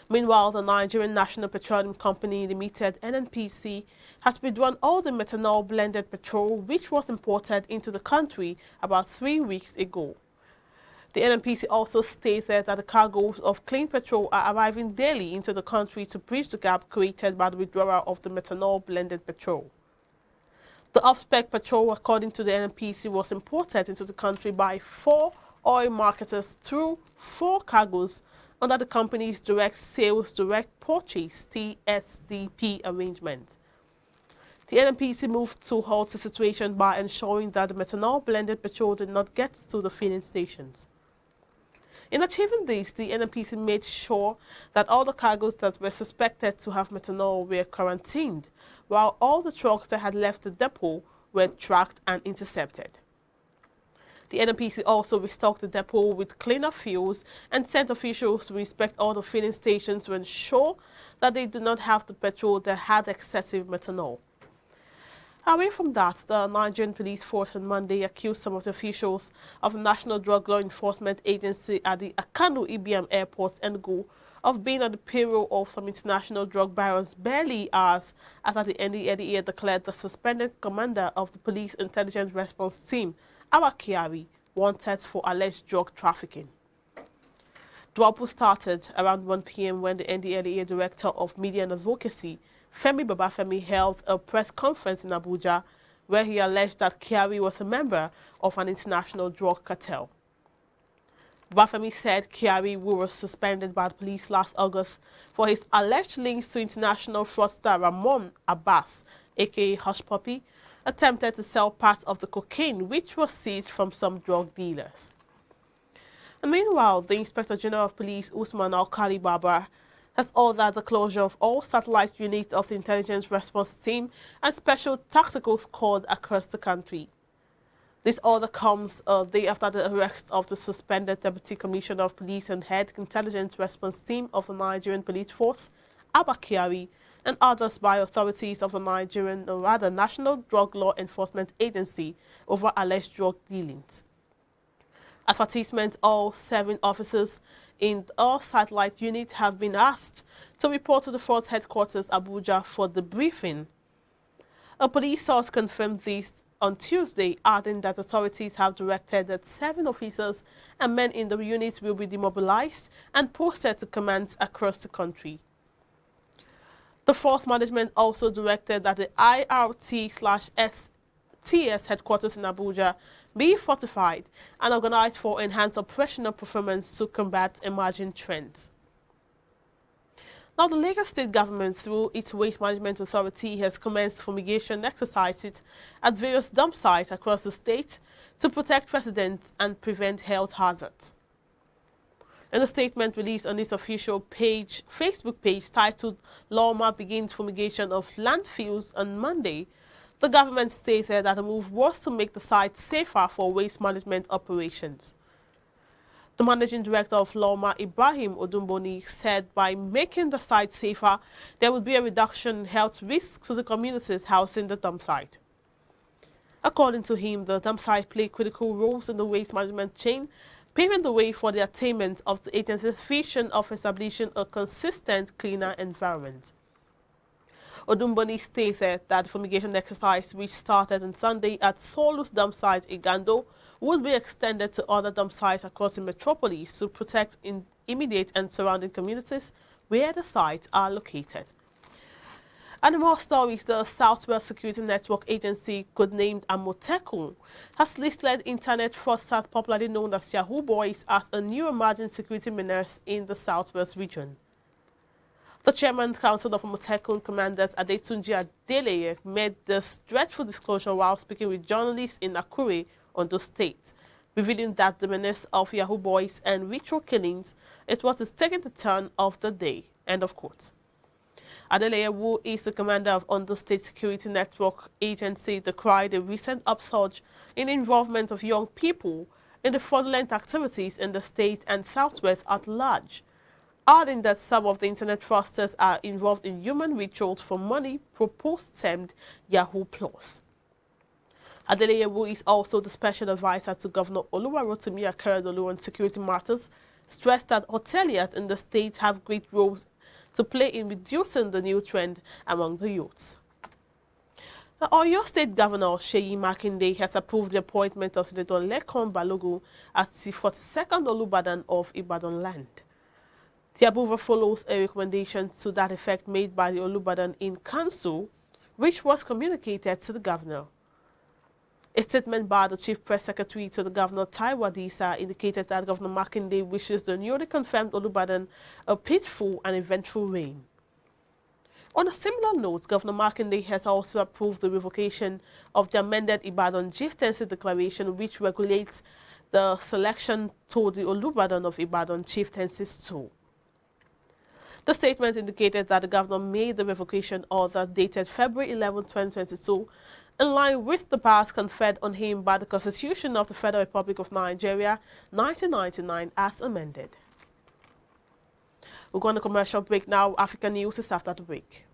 Meanwhile, the Nigerian National Petroleum Company Limited (NNPC) has withdrawn all the methanol blended petrol which was imported into the country about 3 weeks ago. The NNPC also stated that the cargoes of clean petrol are arriving daily into the country to bridge the gap created by the withdrawal of the methanol blended petrol. The off-spec petrol, according to the NNPC, was imported into the country by 4 oil marketers through 4 cargoes under the company's direct sales direct purchase (TSDP) arrangement. The NNPC moved to halt the situation by ensuring that the methanol blended petrol did not get to the filling stations. In achieving this, the NNPC made sure that all the cargoes that were suspected to have methanol were quarantined, while all the trucks that had left the depot were tracked and intercepted. The NNPC also restocked the depot with cleaner fuels and sent officials to inspect all the filling stations to ensure that they do not have the petrol that had excessive methanol. Away from that, the Nigerian police force on Monday accused some of the officials of the National Drug Law Enforcement Agency at the Akanu IBM Airport, Enugu, of being on the payroll of some international drug barons barely hours after the NDLEA declared the suspended commander of the Police Intelligence Response Team, Kyari, wanted for alleged drug trafficking. Trouble started around 1 p.m. when the NDLEA Director of Media and Advocacy, Femi Babafemi, held a press conference in Abuja where he alleged that Kyari was a member of an international drug cartel. Babafemi said Kyari, who was suspended by the police last August for his alleged links to international fraudster Ramon Abbas, aka Hush Puppy, attempted to sell parts of the cocaine which was seized from some drug dealers. And meanwhile, the Inspector General of Police, Usman Alkali Baba, has ordered the closure of all satellite units of the Intelligence Response Team and Special Tactical Squad across the country. This order comes a day after the arrest of the suspended Deputy Commissioner of Police and Head Intelligence Response Team of the Nigerian Police Force, Abba Kyari, and others by authorities of the National Drug Law Enforcement Agency over alleged drug dealings. Advertisements, all 7 officers in all satellite units have been asked to report to the Force Headquarters, Abuja, for the briefing. A police source confirmed this on Tuesday, adding that authorities have directed that 7 officers and men in the unit will be demobilized and posted to commands across the country. The Force Management also directed that the IRT/STS headquarters in Abuja be fortified and organized for enhanced operational performance to combat emerging trends. Now, the Lagos State government, through its Waste Management Authority, has commenced fumigation exercises at various dump sites across the state to protect residents and prevent health hazards. In a statement released on its official Facebook page titled "Lawma Begins Fumigation of Landfills" on Monday, the government stated that the move was to make the site safer for waste management operations. The managing director of Lawma, Ibrahim Odumboni, said by making the site safer, there would be a reduction in health risks to the communities housing the dump site. According to him, the dump site play critical roles in the waste management chain, paving the way for the attainment of the agency's vision of establishing a consistent, cleaner environment. Odumboni stated that the fumigation exercise, which started on Sunday at Solus dump site Igando, would be extended to other dump sites across the metropolis to protect immediate and surrounding communities where the sites are located. And in more stories, the Southwest Security Network Agency, codenamed Amotekun, has listed internet fraudsters popularly known as Yahoo Boys as a new emerging security menace in the Southwest region. The Chairman Council of Amotekun Commanders, Adetunji Adeleye, made this dreadful disclosure while speaking with journalists in Akure, Ondo State, revealing that the menace of Yahoo Boys and ritual killings is what is taking the turn of the day. End of quote. Adeleye, who is the commander of Ondo State Security Network Agency, decried the recent upsurge in involvement of young people in the fraudulent activities in the state and Southwest at large, adding that some of the internet fraudsters are involved in human rituals for money proposed termed Yahoo Plus. Adeleye, who is also the special advisor to Governor Oluwarotimi Akeredolu on security matters, stressed that hoteliers in the state have great roles to play in reducing the new trend among the youths. Now, Oyo State Governor Seyi Makinde has approved the appointment of Senator Lekon Balogun as the 42nd Olubadan of Ibadan land. The approval follows a recommendation to that effect made by the Olubadan in Council, which was communicated to the governor. A statement by the Chief Press Secretary to the Governor, Taiwo Adisa, indicated that Governor Makinde wishes the newly confirmed Olubadan a peaceful and eventful reign. On a similar note, Governor Makinde has also approved the revocation of the amended Ibadan Chieftaincy Declaration, which regulates the selection to the Olubadan of Ibadan Chieftaincies too. The statement indicated that the governor made the revocation order dated February 11, 2022, in line with the powers conferred on him by the Constitution of the Federal Republic of Nigeria, 1999, as amended. We're going to commercial break now. African News is after the break.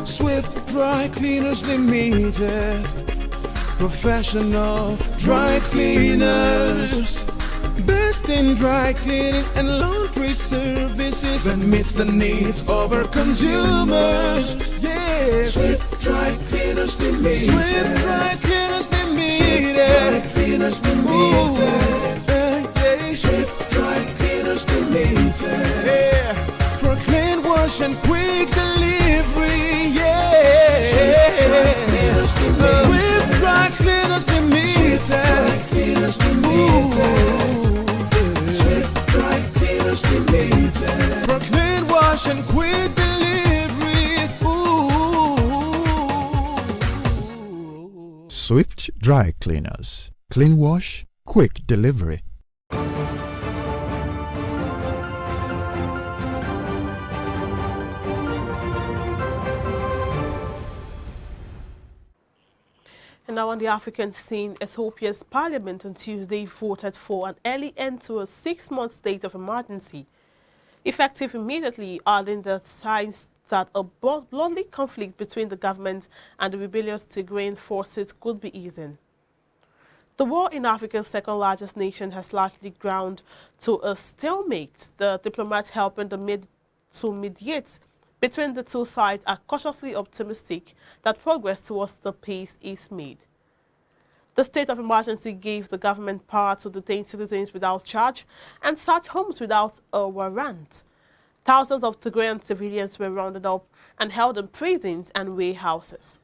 Swift Dry Cleaners Limited, professional dry cleaners, best in dry cleaning and laundry services that meets the needs of our consumers. Yeah, Swift Dry Cleaners Limited. Swift Dry Cleaners Limited. Swift Dry Cleaners Limited. Swift Dry Cleaners Limited. Yeah, for clean wash and quick delivery. Yeah, Swift Dry Cleaners Limited. Swift Dry Cleaners Limited. Swift Dry Cleaners Limited. Swift Dry Cleaners Limited. For clean wash and quick delivery. Ooh. Swift Dry Cleaners. Clean wash, quick delivery. And now on the African scene, Ethiopia's parliament on Tuesday voted for an early end to a 6-month state of emergency, effective immediately, adding the signs that a bloody conflict between the government and the rebellious Tigrayan forces could be easing. The war in Africa's second-largest nation has largely ground to a stalemate. The diplomats helping to mediate between the two sides are cautiously optimistic that progress towards the peace is made. The state of emergency gave the government power to detain citizens without charge and search homes without a warrant. Thousands of Tigrayan civilians were rounded up and held in prisons and warehouses.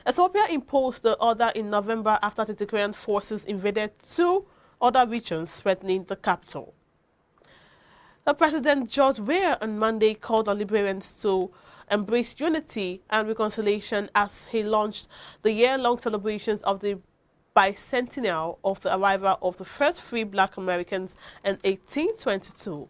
Ethiopia imposed the order in November after the Tigrayan forces invaded 2 other regions threatening the capital. The President George Weah on Monday called on Liberians to embrace unity and reconciliation as he launched the year-long celebrations of the bicentennial of the arrival of the first free black Americans in 1822.